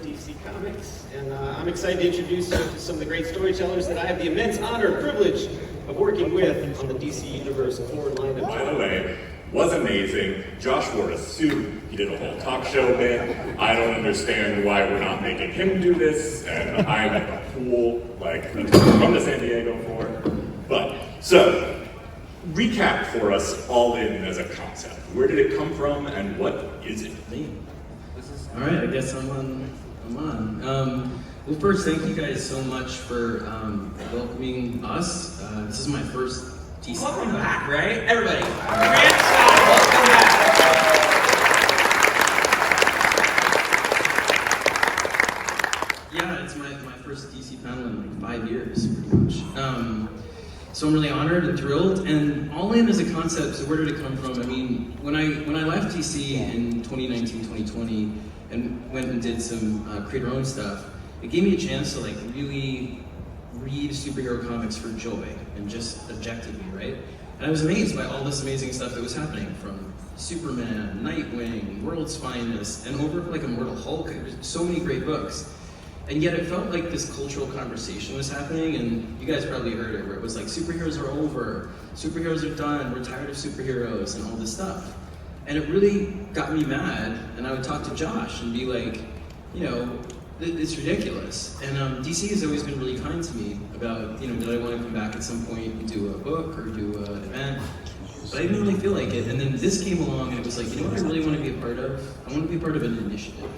DC Comics, and I'm excited to introduce you to some of the great storytellers that I have the immense honor and privilege of working with on the DC Universe forward line of. By the way, was amazing. Josh wore a suit. He did a whole talk show bit. I don't understand why we're not making him do this, and I'm at the pool, like, he took me from to San Diego for. But, so, recap for us All In as a concept. Where did it come from, and what is it? All right, I guess I'm on. Well, first, thank you guys so much for welcoming us. This is my first DC. Welcome back, right? Everybody, Grant Scott, welcome back. Yeah, it's my first DC panel in like 5 years, pretty much. So I'm really honored and thrilled. And All In as a concept, so where did it come from? I mean, when I left DC in 2019, 2020, and went and did some create our own stuff, it gave me a chance to like really read superhero comics for joy and just objectively, right? And I was amazed by all this amazing stuff that was happening, from Superman, Nightwing, World's Finest, and over like Immortal Hulk. There's so many great books. And yet it felt like this cultural conversation was happening, and you guys probably heard it, where it was like, superheroes are over, superheroes are done, we're tired of superheroes, and all this stuff. And it really got me mad, and I would talk to Josh and be like, you know, it's ridiculous. And DC has always been really kind to me about, you know, did I want to come back at some point and do a book or do an event? But I didn't really feel like it. And then this came along, and it was like, you know what I really want to be a part of? I want to be a part of an initiative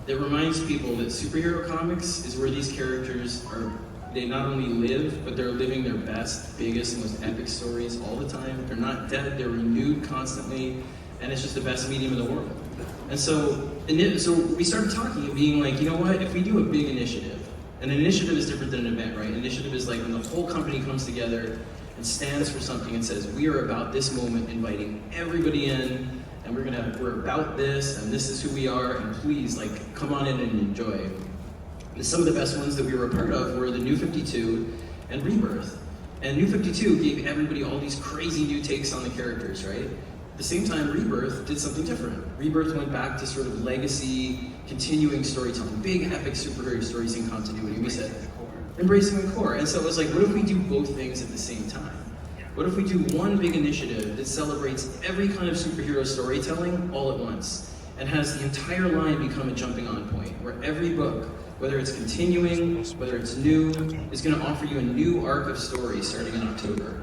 that reminds people that superhero comics is where these characters are, they not only live, but they're living their best, biggest, most epic stories all the time. They're not dead, they're renewed constantly, and it's just the best medium in the world. And so we started talking and being like, you know what, if we do a big initiative, and an initiative is different than an event, right? An initiative is like when the whole company comes together and stands for something and says, we are about this moment, inviting everybody in, and we're about this, and this is who we are, and please, like, come on in and enjoy. And some of the best ones that we were a part of were the New 52 and Rebirth. And New 52 gave everybody all these crazy new takes on the characters, right? At the same time, Rebirth did something different. Rebirth went back to sort of legacy, continuing storytelling, big epic superhero stories in continuity. We said, embracing the core. And so it was like, what if we do both things at the same time? What if we do one big initiative that celebrates every kind of superhero storytelling all at once, and has the entire line become a jumping on point, where every book, whether it's continuing, whether it's new, is going to offer you a new arc of story starting in October.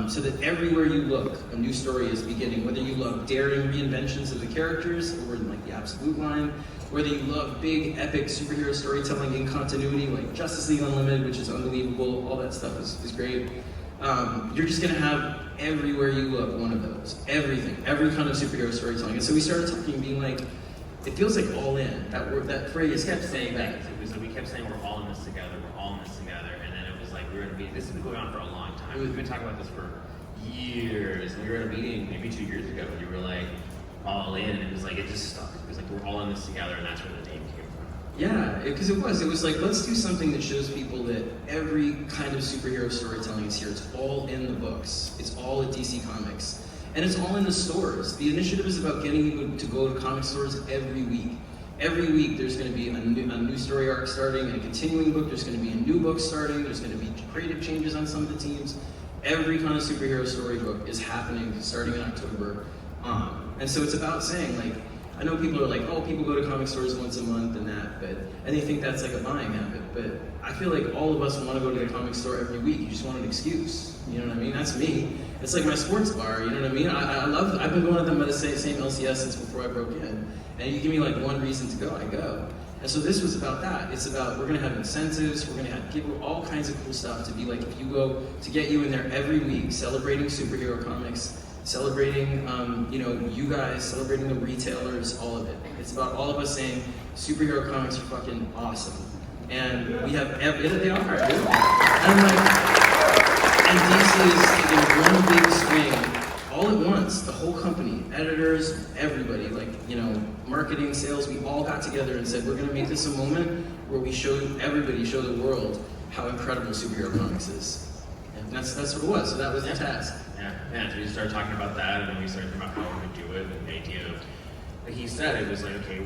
So that everywhere you look, a new story is beginning. Whether you love daring reinventions of the characters, or in like the Absolute line, whether you love big, epic superhero storytelling in continuity, like Justice League Unlimited, which is unbelievable, all that stuff is great. You're just gonna have everywhere you look one of those. Everything, every kind of superhero storytelling. And so we started talking, being like, it feels like all in. That word, that phrase kept saying that. We kept saying we're all in this together, we're all in this together, and then it was like, this has been going on for a long time. We've been talking about this for years. We were at a meeting maybe 2 years ago, and you were like, all in, and it was like, it just stuck. It was like, we're all in this together, and that's where the name came from. Yeah, because it was like, let's do something that shows people that every kind of superhero storytelling is here. It's all in the books. It's all at DC Comics. And it's all in the stores. The initiative is about getting you to go to comic stores every week. Every week there's going to be a new story arc starting, and a continuing book. There's going to be a new book starting. There's going to be creative changes on some of the teams. Every kind of superhero storybook is happening starting in October. And so it's about saying, like, I know people are like, oh, people go to comic stores once a month and that, and they think that's like a buying habit. But I feel like all of us want to go to the comic store every week. You just want an excuse. You know what I mean? That's me. It's like my sports bar. You know what I mean? I've been going to them by the same LCS since before I broke in. And you give me like one reason to go, I go. And so this was about that. It's about, we're going to have incentives. We're going to give all kinds of cool stuff to be like, if you go, to get you in there every week, celebrating superhero comics, celebrating, you guys, celebrating the retailers, all of it. It's about all of us saying superhero comics are fucking awesome, and we have they are. And DC is taking one big swing all at once. The whole company, editors, everybody, marketing, sales. We all got together and said, we're going to make this a moment where we show the world how incredible superhero comics is. And that's what it was. So that was the task. Yeah, so we started talking about that, and then we started talking about how we would do it, and the idea of, like he said, it was like, okay,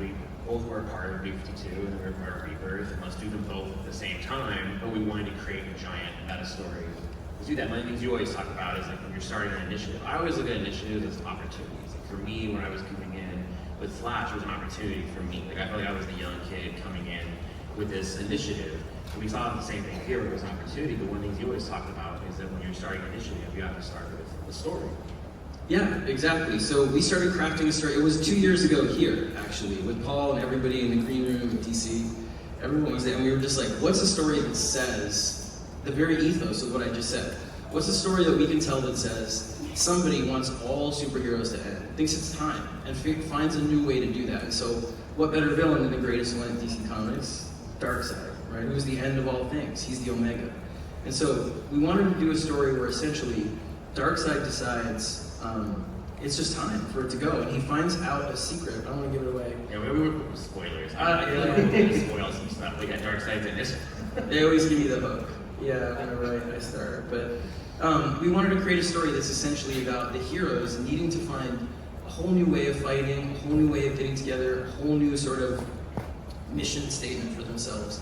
both were a part of New 52 and we were part of Rebirth, and let's do them both at the same time, but we wanted to create a giant meta story. To do that, one of the things you always talk about is like when you're starting an initiative. I always look at initiatives as opportunities. Like for me, when I was coming in with Flash, it was an opportunity for me. Like I felt like I was the young kid coming in with this initiative. And we saw the same thing here, it was an opportunity, but one of the things you always talk about is that when you're starting an initiative, you have to start with a story. Yeah, exactly. So we started crafting a story. It was 2 years ago here, actually, with Paul and everybody in the green room in DC. Everyone was there, and we were just like, what's a story that says the very ethos of what I just said? What's a story that we can tell that says somebody wants all superheroes to end, thinks it's time, and finds a new way to do that? And so, what better villain than the greatest one in DC Comics? Darkseid, right? Who's the end of all things. He's the Omega. And so, we wanted to do a story where essentially Darkseid decides it's just time for it to go, and he finds out a secret. I don't want to give it away. Yeah, we were spoilers. I feel like we're going to spoil some stuff. We got Darkseid's in this. They always give me the hook. Yeah, whenever I start. But we wanted to create a story that's essentially about the heroes needing to find a whole new way of fighting, a whole new way of getting together, a whole new sort of mission statement for themselves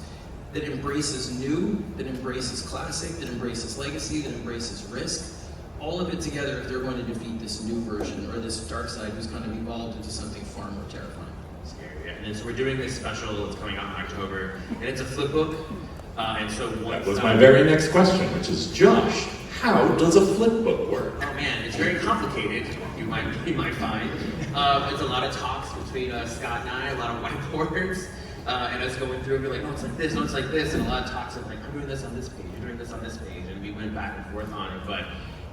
that embraces new, that embraces classic, that embraces legacy, that embraces risk. All of it together if they're going to defeat this new version or this Darkseid who's going to evolve into something far more terrifying. Scary, yeah. And then, so we're doing this special that's coming out in October, and it's a flip book. And so that was my very next question, which is, Josh, how does a flip book work? Oh man, it's very complicated. You might find. It's a lot of talks between Scott and I, a lot of whiteboards, and us going through and be like, no, it's like this, no, it's like this, and a lot of talks of like, I'm doing this on this page, you're doing this on this page, and we went back and forth on it. But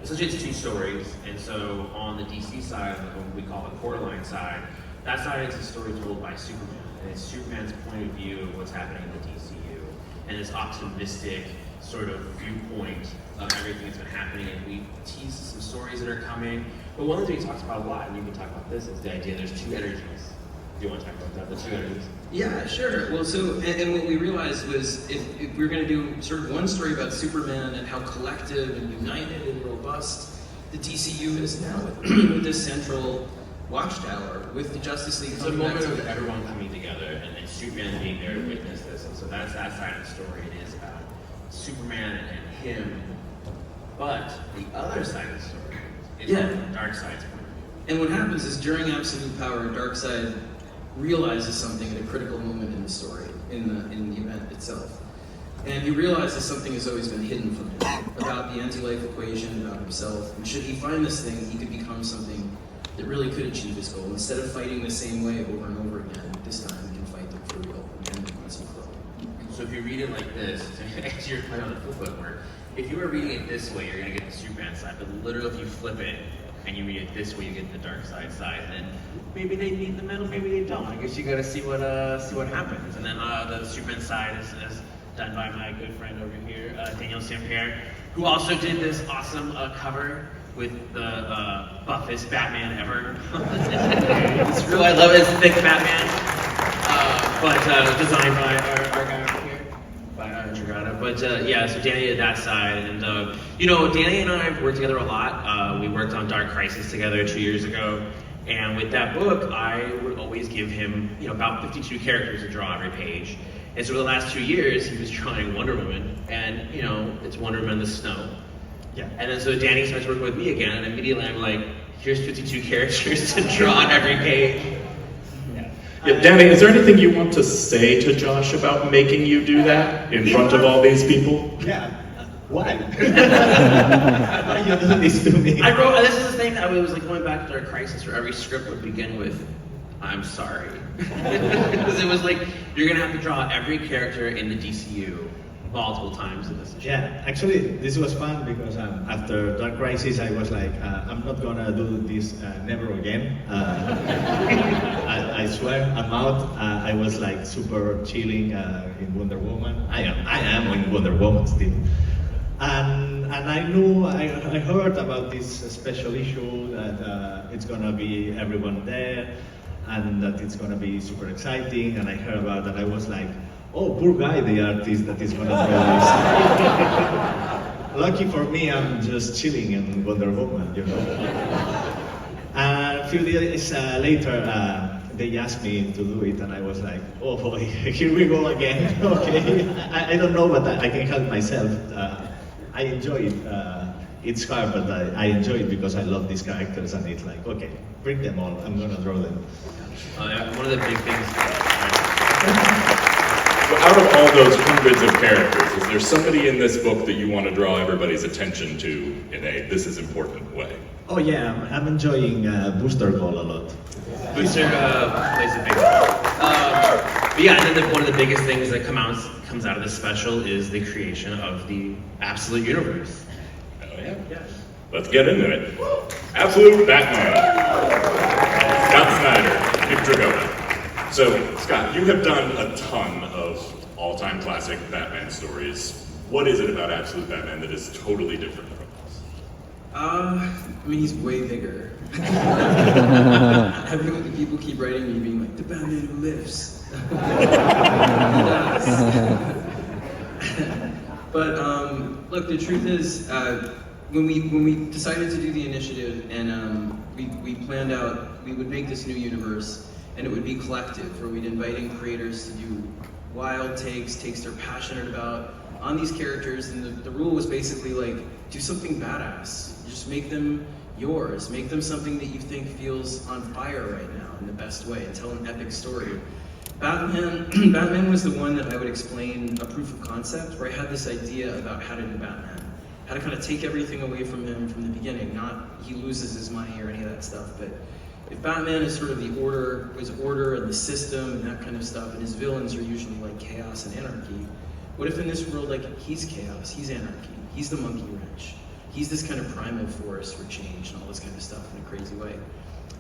essentially, it's two stories, and so on the DC side, what we call the Coraline side, that side is a story told by Superman, and it's Superman's point of view of what's happening in the DCU, and this optimistic sort of viewpoint of everything that's been happening, and we tease some stories that are coming. But one of the things he talks about a lot, and you can talk about this, is the idea there's two energies. Do you want to talk about that, the two energies? Yeah, sure. Well, so, and what we realized was if we were going to do sort of one story about Superman and how collective and united and robust the DCU is now with this central watchtower, with the Justice League It's a coming back moment of together. everyone coming together and Superman being there to witness this. And so that's that side of the story. It is about Superman and him. But the other side of the story is from Darkseid's point of view. And what happens is during Absolute Power, Darkseid realizes something at a critical moment in the story, in the event itself. And he realizes something has always been hidden from him about the anti-life equation, about himself. And should he find this thing, he could become something that really could achieve his goal. Instead of fighting the same way over and over again, this time he can fight them for real and once and for all. So if you read it like this, to answer your point on the flip book work, if you were reading it this way, you're going to get the Superman side. But literally, if you flip it and you read it this way, you get the Darkseid side. And then maybe they meet in the middle, maybe they don't. I guess you got to see what happens. And then the Superman side is done by my good friend over here, Daniel Sampere, who also did this awesome cover with the buffest Batman ever. It's really, I love it. It's thick Batman, but designed by our guy over here, by Dragata. But yeah, so Danny did that side, and Danny and I worked together a lot. We worked on Dark Crisis together 2 years ago, and with that book, I would always give him about 52 characters to draw every page. And so for the last 2 years, he was drawing Wonder Woman, and it's Wonder Woman in the snow. Yeah. And then so Danny starts working with me again, and immediately I'm like, here's 52 characters to draw on every page. Yeah, Danny, is there anything you want to say to Josh about making you do that in front of all these people? Yeah. Why? Why you do this to me? I wrote, this is the thing, I was like going back to Dark Crisis, where every script would begin with, I'm sorry. Because it was like, you're gonna have to draw every character in the DCU multiple times in this issue. Yeah, actually, this was fun because after Dark Crisis, I was like, I'm not gonna do this never again. I swear, I'm out. I was like super chilling in Wonder Woman. I am in Wonder Woman still. And I heard about this special issue that it's gonna be everyone there, and that it's gonna be super exciting. And I heard about that. I was like, oh, poor guy, the artist that is gonna draw this. Lucky for me, I'm just chilling in Wonder Woman, And a few days later, they asked me to do it, and I was like, oh boy, here we go again. Okay, I don't know, but I can help myself. I enjoy it. It's hard, but I enjoy it because I love these characters, and it's like, okay, bring them all. I'm gonna draw them. One of the big things. So out of all those hundreds of characters, is there somebody in this book that you want to draw everybody's attention to in a this is important way? Oh yeah, I'm enjoying Booster Goal a lot. Booster plays a big role. But yeah, and then one of the biggest things that comes out of this special is the creation of the Absolute Universe. Oh yeah. Let's get into it. Absolute Batman. Scott Snyder, Nick Dragotta. So, Scott, you have done a ton of all-time classic Batman stories. What is it about Absolute Batman that is totally different from this? I mean, he's way bigger. Everyone, people keep writing me being like, the Batman who lives. He does. But look, the truth is, when we decided to do the initiative and we planned out we would make this new universe and it would be collective, where we'd invite in creators to do wild takes they're passionate about on these characters, and the rule was basically like, do something badass. Just make them yours. Make them something that you think feels on fire right now in the best way, and tell an epic story. Batman was the one that I would explain a proof of concept, where I had this idea about how to do Batman. How to kind of take everything away from him from the beginning, not he loses his money or any of that stuff, but if Batman is sort of the order and the system and that kind of stuff, and his villains are usually like chaos and anarchy, what if in this world, like, he's chaos, he's anarchy, he's the monkey wrench, he's this kind of primal force for change and all this kind of stuff in a crazy way.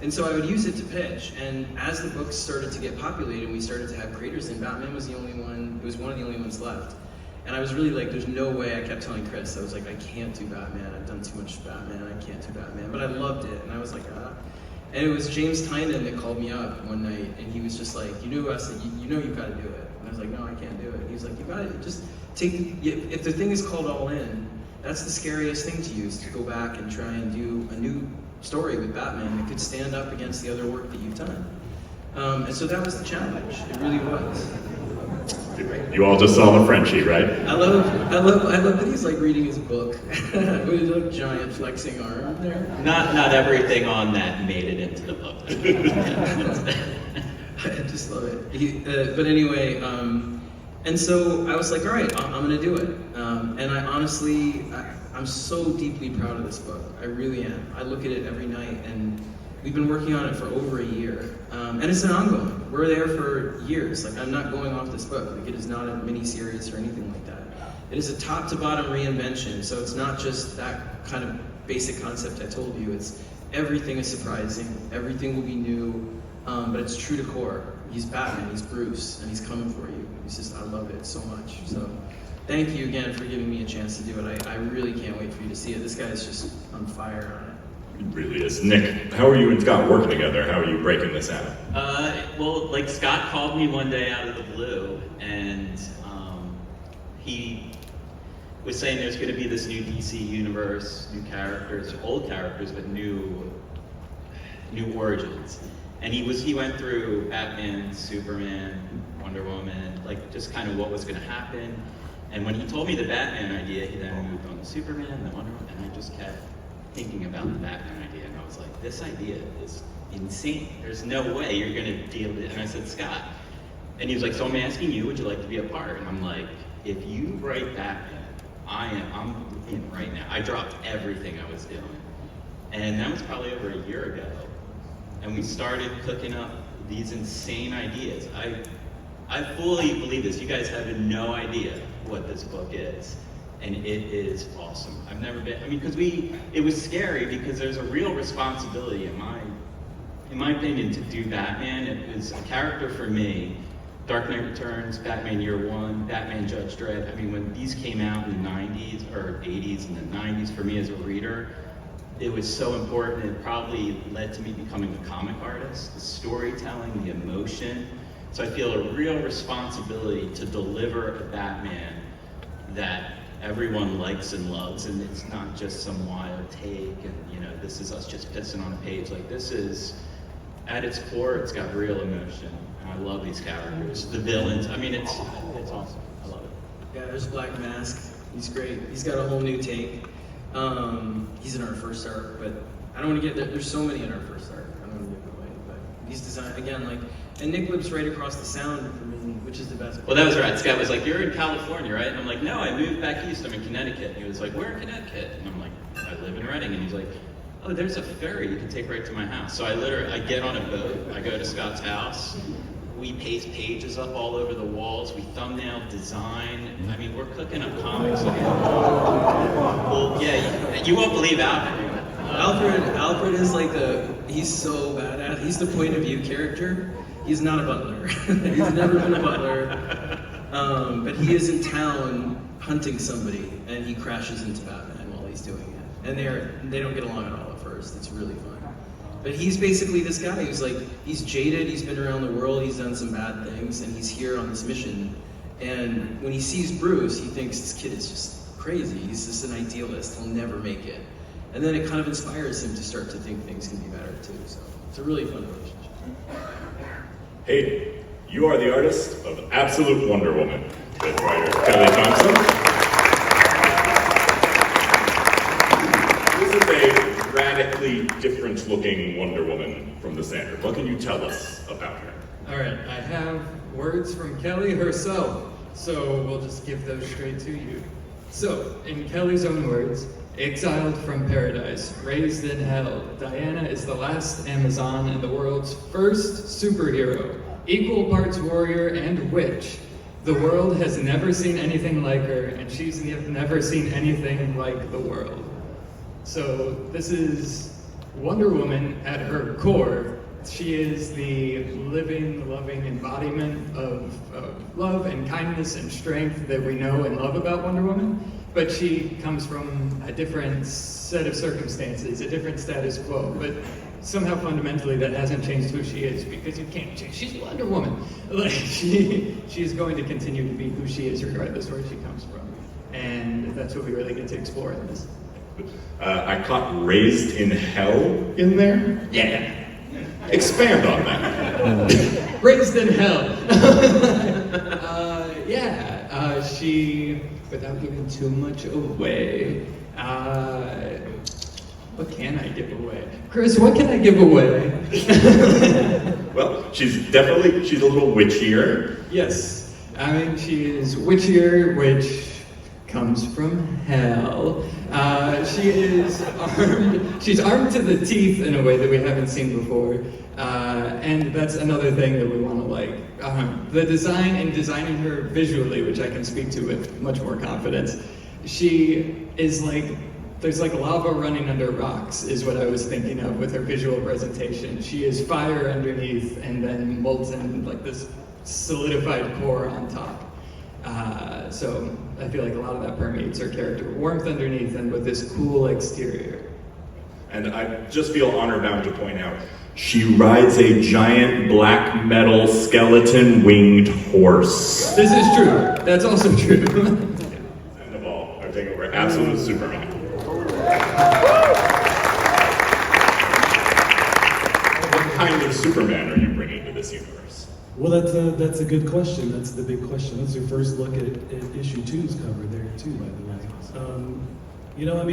And so I would use it to pitch, and as the books started to get populated and we started to have creators in, Batman was the only one, it was one of the only ones left. And I was really like, there's no way. I kept telling Chris, I was like, I can't do Batman, I've done too much Batman, I can't do Batman, but I loved it, and I was like, ah. And it was James Tynan that called me up one night, and he was just like, you know you've got to do it. And I was like, no, I can't do it. He was like, you got to just if the thing is called All In, that's the scariest thing to use, to go back and try and do a new story with Batman that could stand up against the other work that you've done. And so that was the challenge, it really was. You all just saw the Frenchie, right? I love that he's like reading his book with a giant flexing arm there. Not everything on that made it into the book. I just love it. But anyway, and so I was like, all right, I'm gonna do it. And I honestly, I'm so deeply proud of this book. I really am. I look at it every night, and we've been working on it for over a year. And it's an ongoing. We're there for years. Like, I'm not going off this book. Like, it is not a mini-series or anything like that. It is a top-to-bottom reinvention, so it's not just that kind of basic concept I told you. It's everything is surprising, everything will be new, but it's true to core. He's Batman, he's Bruce, and he's coming for you. It's just, I love it so much. So thank you again for giving me a chance to do it. I really can't wait for you to see it. This guy's just on fire on it. It really is. Nick, how are you and Scott working together? How are you breaking this out? Well, like, Scott called me one day out of the blue, and he was saying there's going to be this new DC universe, new characters, old characters, but new origins. And he went through Batman, Superman, Wonder Woman, like, just kind of what was going to happen. And when he told me the Batman idea, he then moved on to Superman, the Wonder Woman, and I just kept thinking about the Batman idea, and I was like, this idea is insane. There's no way you're gonna deal with it. And I said, Scott, and he was like, so I'm asking you, would you like to be a part? And I'm like, if you write Batman, I'm in right now. I dropped everything I was doing. And that was probably over a year ago. And we started cooking up these insane ideas. I fully believe this. You guys have no idea what this book is. And it is awesome. I've never been, because it was scary because there's a real responsibility in my opinion to do Batman. It was a character for me. Dark Knight Returns, Batman Year One, Batman Judge Dredd. I mean, when these came out in the 90s or 80s and the 90s for me as a reader, it was so important. It probably led to me becoming a comic artist, the storytelling, the emotion. So I feel a real responsibility to deliver a Batman that everyone likes and loves, and it's not just some wild take and, this is us just pissing on a page. Like, this is at its core, it's got real emotion. And I love these characters. The villains, I mean, it's awesome. I love it. Yeah, there's Black Mask. He's great. He's got a whole new take. He's in our first arc, but I don't want to get there. There's so many in our first arc. I don't want to give it away, but he's designed again like. And Nick lives right across the sound from me, which is the best. Well, that was right. Scott was like, "You're in California, right?" And I'm like, "No, I moved back east. I'm in Connecticut." And he was like, "Where in Connecticut?" And I'm like, "I live in Reading." And he's like, "Oh, there's a ferry you can take right to my house." So I get on a boat. I go to Scott's house. We paste pages up all over the walls. We thumbnail design. I mean, we're cooking up comics. Well, yeah, you won't believe Alfred. Alfred is like he's so badass. He's the point of view character. He's not a butler. He's never been a butler. But he is in town hunting somebody, and he crashes into Batman while he's doing it. And they don't get along at all at first. It's really fun. But he's basically this guy who's like, he's jaded, he's been around the world, he's done some bad things, and he's here on this mission. And when he sees Bruce, he thinks this kid is just crazy. He's just an idealist. He'll never make it. And then it kind of inspires him to start to think things can be better too. So it's a really fun relationship. Hey, you are the artist of Absolute Wonder Woman with writer Kelly Thompson. This is a radically different looking Wonder Woman from the standard. What can you tell us about her? All right, I have words from Kelly herself, so we'll just give those straight to you. So, in Kelly's own words, exiled from paradise, raised in hell, Diana is the last Amazon and the world's first superhero, equal parts warrior and witch. The world has never seen anything like her, and she's never seen anything like the world. So this is Wonder Woman at her core. She is the living, loving embodiment of love and kindness and strength that we know and love about Wonder Woman, but she comes from a different set of circumstances, a different status quo, but somehow fundamentally that hasn't changed who she is, because you can't change. She's Wonder Woman. Like she's going to continue to be who she is regardless where she comes from, and that's what we really get to explore in this. I caught raised in hell in there? Yeah. Expand on that. Raised in hell. She, without giving too much away, what can I give away? Chris, what can I give away? Well, she's a little witchier. Yes, I mean, she is witchier, which comes from hell. She is armed. She's armed to the teeth in a way that we haven't seen before, and that's another thing that we want to like. The design and designing her visually, which I can speak to with much more confidence. She is like, there's like lava running under rocks, is what I was thinking of with her visual presentation. She is fire underneath, and then molten like this solidified core on top. So I feel like a lot of that permeates her character. Warmth underneath and with this cool exterior. And I just feel honor-bound to point out, she rides a giant black metal skeleton winged horse. This is true. That's also true. And of all, I think we're absolute Superman. What kind of Superman are you bringing to this universe? Well, that's a good question. That's the big question. That's your first look at issue 2's cover there too, by the way.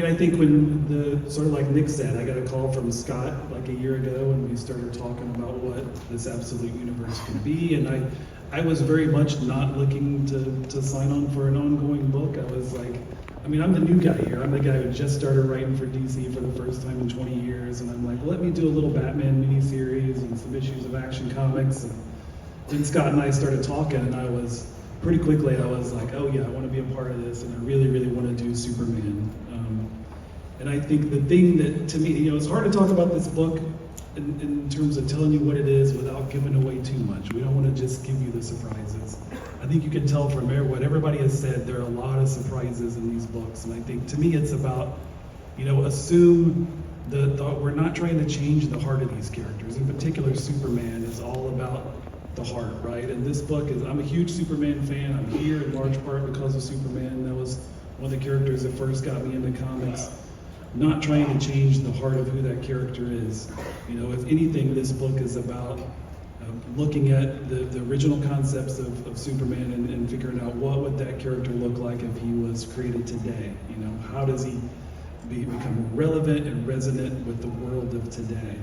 I think when sort of like Nick said, I got a call from Scott like a year ago, and we started talking about what this absolute universe could be, and I was very much not looking to sign on for an ongoing book. I was like, I'm the new guy here. I'm the guy who just started writing for DC for the first time in 20 years, and I'm like, well, let me do a little Batman miniseries and some issues of Action Comics. And then Scott and I started talking, and I was like, oh yeah, I want to be a part of this, and I really, really want to do Superman. And I think the thing that, to me, it's hard to talk about this book in terms of telling you what it is without giving away too much. We don't want to just give you the surprises. I think you can tell from what everybody has said, there are a lot of surprises in these books, and I think to me it's about, assume we're not trying to change the heart of these characters. In particular, Superman is all about the heart, right? And this book I'm a huge Superman fan. I'm here in large part because of Superman. That was one of the characters that first got me into comics. not trying to change the heart of who that character is. You know, if anything, this book is about looking at the original concepts of Superman and figuring out what would that character look like if he was created today. You know, how does he become relevant and resonant with the world of today?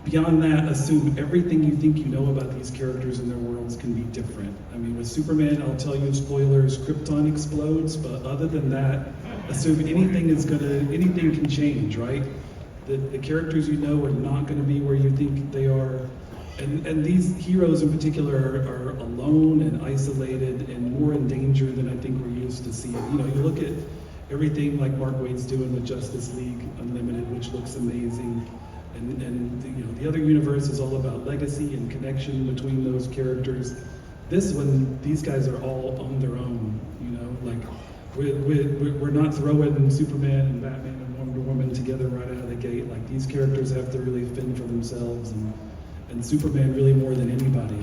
Beyond that, assume everything you think you know about these characters and their worlds can be different. I mean, with Superman, I'll tell you, spoilers, Krypton explodes, but other than that, assume anything can change, right? The characters you know are not gonna be where you think they are. And these heroes in particular are alone and isolated and more in danger than I think we're used to seeing. You know, you look at everything like Mark Waid's doing with Justice League Unlimited, which looks amazing. And you know, the other universe is all about legacy and connection between those characters. This one, these guys are all on their own, you know, like we're not throwing Superman and Batman and Wonder Woman together right out of the gate. Like, these characters have to really fend for themselves, and Superman really more than anybody.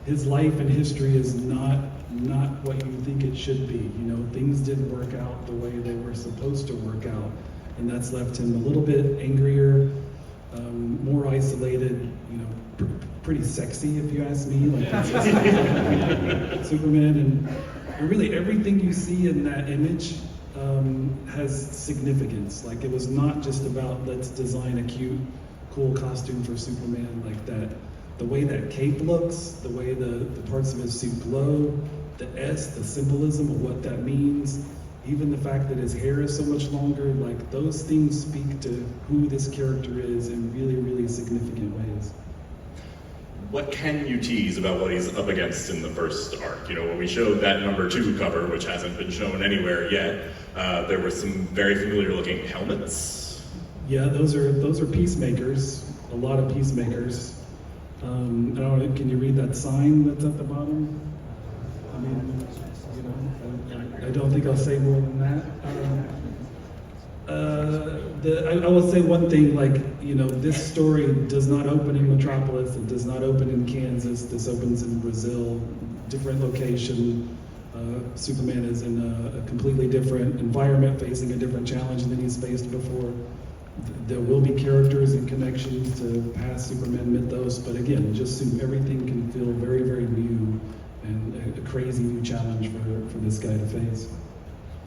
His life and history is not what you think it should be. You know, things didn't work out the way they were supposed to work out, and that's left him a little bit angrier, more isolated, you know, pretty sexy if you ask me. Like, that's Superman, and really everything you see in that image has significance. Like, it was not just about let's design a cute, cool costume for Superman. Like, that, the way that cape looks, the way the parts of his suit glow, the symbolism of what that means, even the fact that his hair is so much longer, like, those things speak to who this character is in really, really significant ways. What can you tease about what he's up against in the first arc? You know, when we showed that #2 cover, which hasn't been shown anywhere yet, there were some very familiar looking helmets. Yeah, those are peacemakers, a lot of peacemakers. I don't know, can you read that sign that's at the bottom? I mean, you know, I don't think I'll say more than that. I will say one thing, like, you know, this story does not open in Metropolis, it does not open in Kansas, this opens in Brazil, different location. Superman is in a completely different environment, facing a different challenge than he's faced before. There will be characters and connections to past Superman mythos, but again, just assume everything can feel very, very new and a crazy new challenge for this guy to face.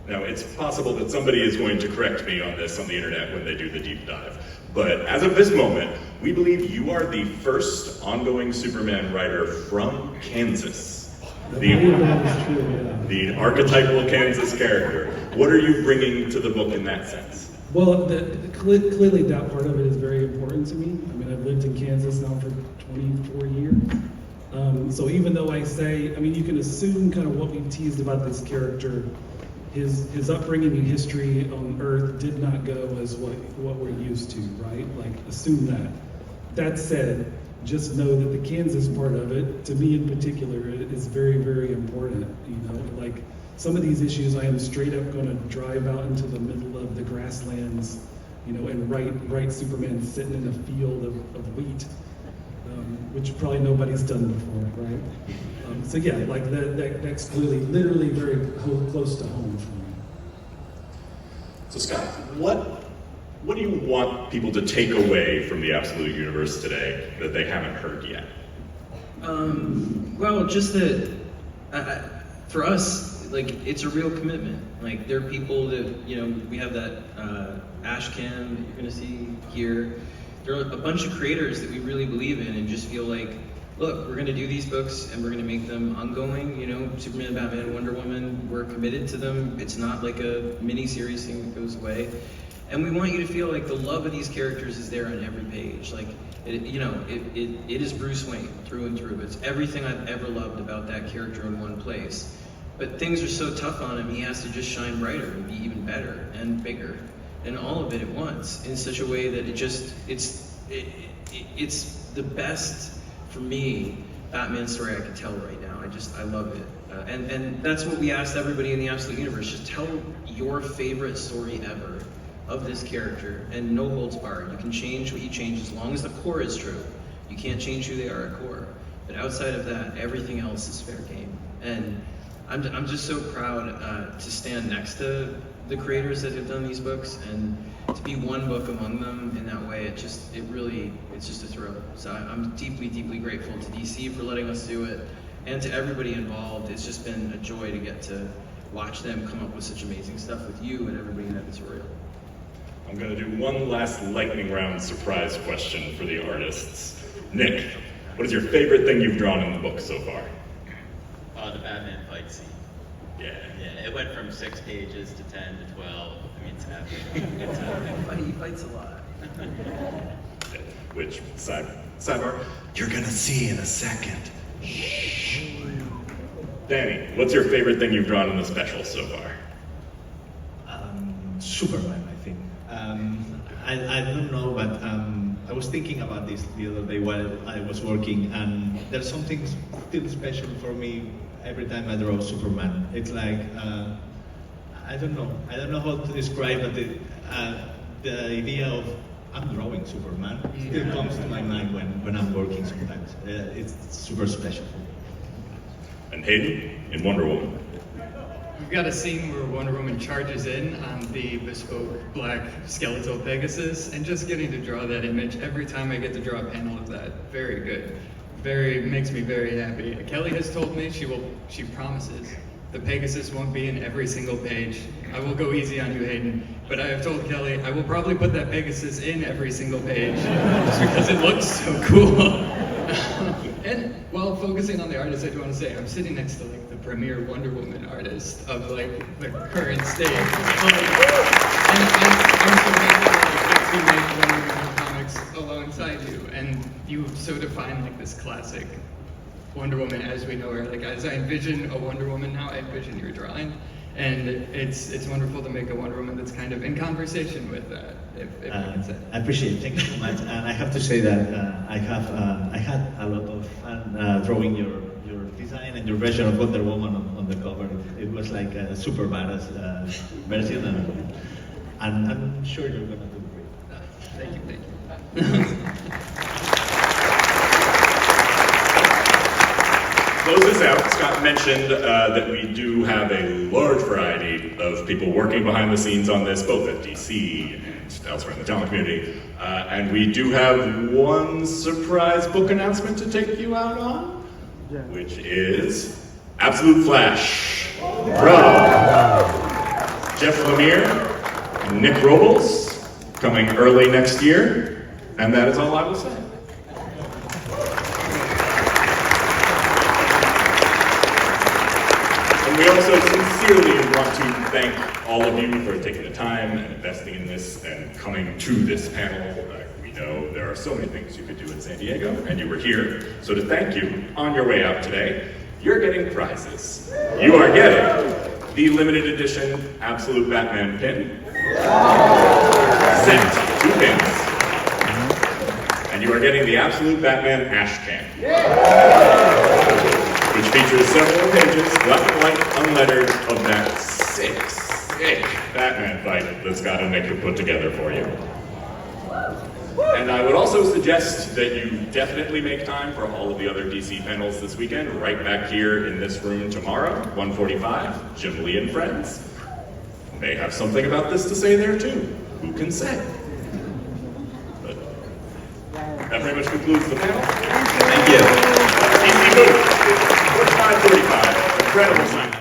Now, it's possible that somebody is going to correct me on this on the internet when they do the deep dive, but as of this moment, we believe you are the first ongoing Superman writer from Kansas. The archetypal Kansas character. What are you bringing to the book in that sense? Well, clearly that part of it is very important to me. I mean, I've lived in Kansas now for 24 years. So even though I say, I mean, you can assume kind of what we've teased about this character, his upbringing and history on Earth did not go as what we're used to, right? Like, assume that. That said, just know that the Kansas part of it, to me in particular, is very, very important. You know, like, some of these issues I am straight up going to drive out into the middle of the grasslands, you know, and write Superman sitting in a field of wheat, which probably nobody's done before, right? So yeah, like that's clearly, literally very close to home for me. So Scott, what do you want people to take away from the Absolute Universe today that they haven't heard yet? Well, just that for us, like, it's a real commitment. Like, there are people that, you know, we have that ash cam that you're gonna see here. There are a bunch of creators that we really believe in and just feel like, look, we're gonna do these books and we're gonna make them ongoing, you know, Superman, Batman, Wonder Woman, we're committed to them. It's not like a mini-series thing that goes away. And we want you to feel like the love of these characters is there on every page. Like, it is Bruce Wayne through and through. It's everything I've ever loved about that character in one place. But things are so tough on him, he has to just shine brighter and be even better and bigger. And all of it at once, in such a way that it's the best, for me, Batman story I can tell right now. I love it. And that's what we asked everybody in the Absolute Universe, just tell your favorite story ever of this character, and no holds barred. You can change what you change as long as the core is true. You can't change who they are at core. But outside of that, everything else is fair game. And I'm just so proud to stand next to the creators that have done these books, and to be one book among them in that way, it's just a thrill. So I'm deeply, deeply grateful to DC for letting us do it, and to everybody involved. It's just been a joy to get to watch them come up with such amazing stuff with you and everybody in editorial. I'm going to do one last lightning round surprise question for the artists. Nick, what is your favorite thing you've drawn in the book so far? The Batman fight scene. Yeah. Yeah, it went from 6 pages to 10 to 12. I mean, it's epic. It's epic. He fights a lot. Which, sidebar, You're gonna see in a second. Danny, what's your favorite thing you've drawn in the special so far? Superman, I think. I don't know, but I was thinking about this the other day while I was working, and there's something still special for me every time I draw Superman. It's like, I don't know how to describe it. The idea of I'm drawing Superman still comes to my mind when I'm working sometimes. It's super special. And Hayden, in Wonder Woman. We've got a scene where Wonder Woman charges in on the bespoke black skeletal Pegasus, and just getting to draw that image every time I get to draw a panel of that, very good. Makes me very happy. Kelly has told me she promises the Pegasus won't be in every single page. I will go easy on you, Hayden, but I have told Kelly I will probably put that Pegasus in every single page just because it looks so cool. And while focusing on the artist, I do want to say I'm sitting next to like the premier Wonder Woman artist of like the current state. And I'm so happy to make Wonder Woman comics alongside you, and you so define like this classic Wonder Woman as we know her. Like as I envision a Wonder Woman now, I envision your drawing, and it's wonderful to make a Wonder Woman that's kind of in conversation with that. If I can say. I appreciate it. Thank you so much. And I have to say that I had a lot of fun drawing your design and your version of Wonder Woman on the cover. It was like a super badass version, and I'm sure you're gonna do great. Thank you. Close this out, Scott mentioned that we do have a large variety of people working behind the scenes on this, both at DC and elsewhere in the talent community. And we do have one surprise book announcement to take you out on, which is Absolute Flash from Jeff Lemire and Nick Robles, coming early next year. And that is all I will say. We also sincerely want to thank all of you for taking the time and investing in this and coming to this panel. We know there are so many things you could do in San Diego, and you were here. So to thank you on your way out today, you're getting prizes. You are getting the limited edition Absolute Batman pin, set 2 pins, and you are getting the Absolute Batman ash can. Which features several pages, black and white, unlettered, of that sick Batman fight that Scott and Nick have put together for you. And I would also suggest that you definitely make time for all of the other DC panels this weekend, right back here in this room tomorrow, 1:45, Jim Lee and friends may have something about this to say there too. Who can say? But that pretty much concludes the panel. Thank you. DC Booth. 5:45. Incredible sign.